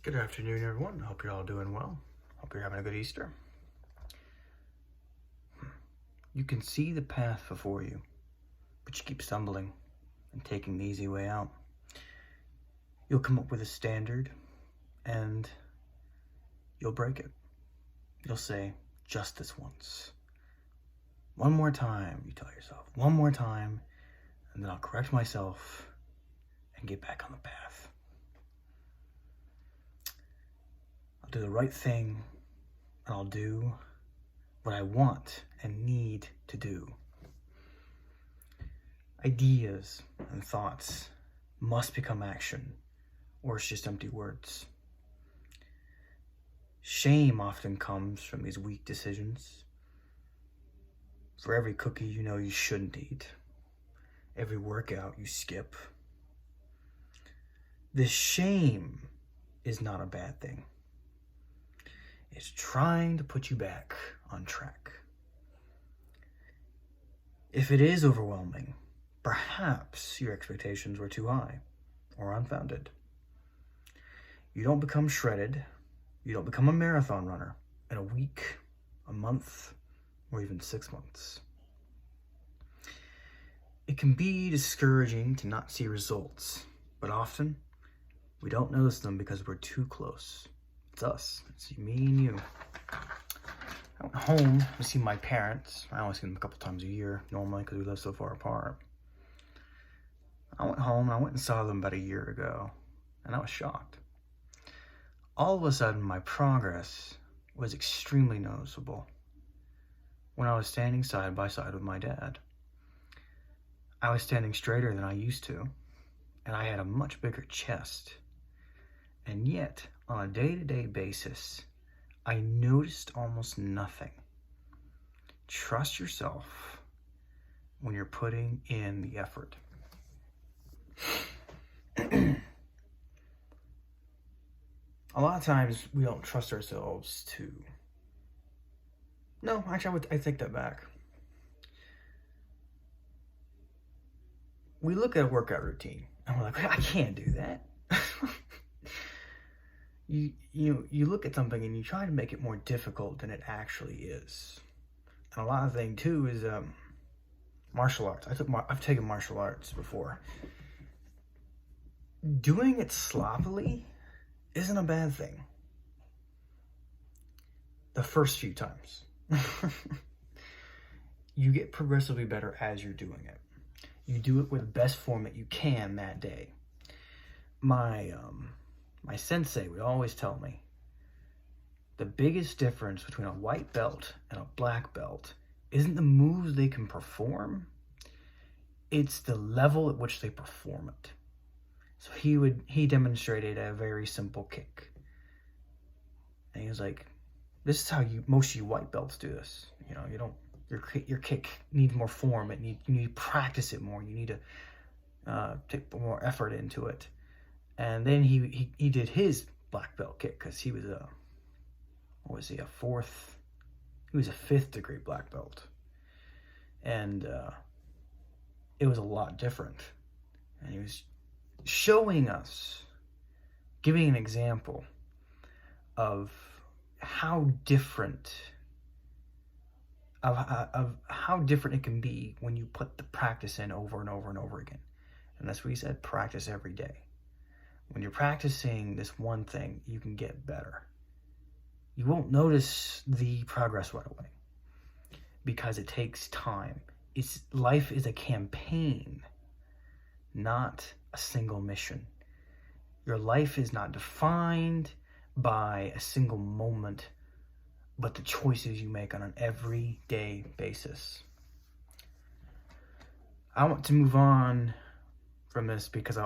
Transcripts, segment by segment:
Good afternoon, everyone. Hope you're all doing well. Hope you're having a good Easter. You can see the path before you, but you keep stumbling and taking the easy way out. You'll come up with a standard, and you'll break it. You'll say, just this once. One more time, you tell yourself. One more time, and then I'll correct myself and get back on the path. I'll do the right thing, and I'll do what I want and need to do. Ideas and thoughts must become action, or it's just empty words. Shame often comes from these weak decisions. For every cookie you know you shouldn't eat, every workout you skip. This shame is not a bad thing. It's trying to put you back on track. If it is overwhelming, perhaps your expectations were too high or unfounded. You don't become shredded. You don't become a marathon runner in a week, a month, or even 6 months. It can be discouraging to not see results, but often we don't notice them because we're too close. It's us. It's me and you. I went home to see my parents. I only see them a couple times a year normally because we live so far apart. I went home and I went and saw them about a year ago, and I was shocked. All of a sudden, my progress was extremely noticeable when I was standing side by side with my dad. I was standing straighter than I used to, and I had a much bigger chest. And yet, on a day-to-day basis, I noticed almost nothing. Trust yourself when you're putting in the effort. A lot of times we don't trust ourselves to... No, actually, I take that back. We look at a workout routine and we're like, I can't do that. You look at something and you try to make it more difficult than it actually is. And a lot of the thing too is martial arts. I've taken martial arts before. Doing it sloppily isn't a bad thing. The first few times. You get progressively better as you're doing it. You do it with the best form that you can that day. My sensei would always tell me, the biggest difference between a white belt and a black belt isn't the moves they can perform, it's the level at which they perform it. So he demonstrated a very simple kick. And he was like, this is how most of you white belts do this. You don't, your kick needs more form. You need to practice it more. You need to take more effort into it. And then he did his black belt kick because he was a fifth degree black belt. And it was a lot different. And he was showing us, giving an example of how different it can be when you put the practice in over and over and over again. And that's what he said, practice every day. When you're practicing this one thing, you can get better. You won't notice the progress right away because it takes time. Life is a campaign, not a single mission. Your life is not defined by a single moment, but the choices you make on an everyday basis. I want to move on from this because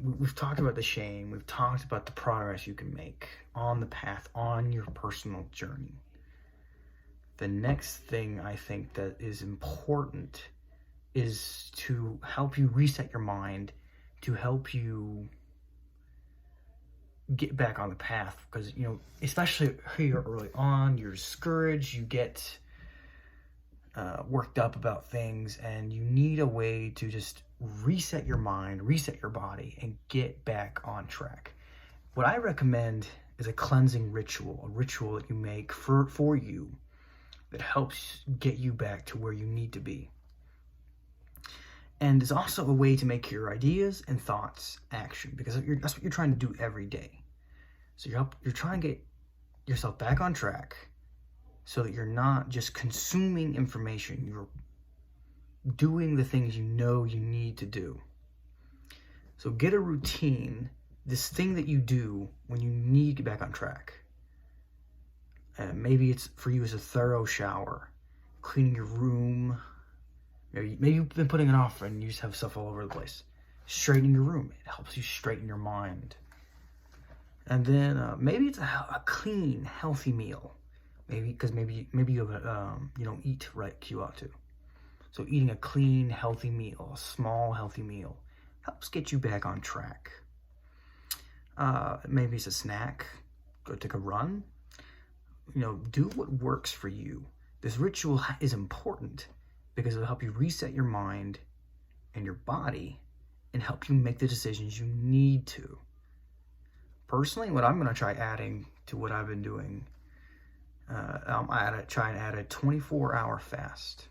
we've talked about the shame, we've talked about the progress you can make on the path, on your personal journey. The next thing I think that is important is to help you reset your mind, to help you get back on the path, because especially here early on, you're discouraged, you get worked up about things, and you need a way to just reset your mind, reset your body, and get back on track. what I recommend is a cleansing ritual, a ritual that you make for you that helps get you back to where you need to be. And it's also a way to make your ideas and thoughts action, because that's what you're trying to do every day. So you're trying to get yourself back on track so that you're not just consuming information. You're doing the things you know you need to do. So get a routine, this thing that you do when you need to get back on track. Maybe it's for you as a thorough shower, cleaning your room. Maybe you've been putting it off and you just have stuff all over the place. Straightening your room. It helps you straighten your mind. And then maybe it's a clean, healthy meal. Maybe you have you don't eat right you ought to. So eating a clean, healthy meal, a small, healthy meal, helps get you back on track. Maybe it's a snack. Go take a run. Do what works for you. This ritual is important because it'll help you reset your mind and your body and help you make the decisions you need to. Personally, what I'm going to try adding to what I've been doing, try and add a 24-hour fast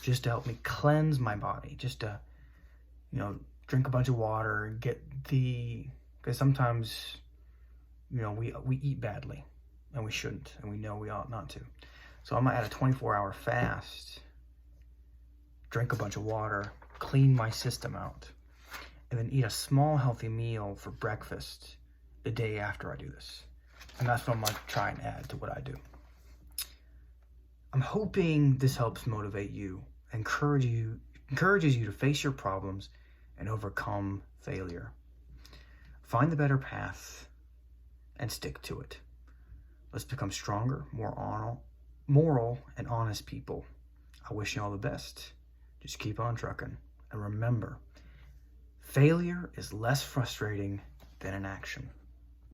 just to help me cleanse my body, just to, drink a bunch of water, because sometimes, we eat badly. And we shouldn't, and we know we ought not to. So I'm going to add a 24-hour fast, drink a bunch of water, clean my system out, and then eat a small, healthy meal for breakfast the day after I do this. And that's what I'm going to try and add to what I do. I'm hoping this helps motivate you, encourages you to face your problems and overcome failure. Find the better path and stick to it. Let's become stronger, more moral, and honest people. I wish you all the best. Just keep on trucking. And remember, failure is less frustrating than inaction.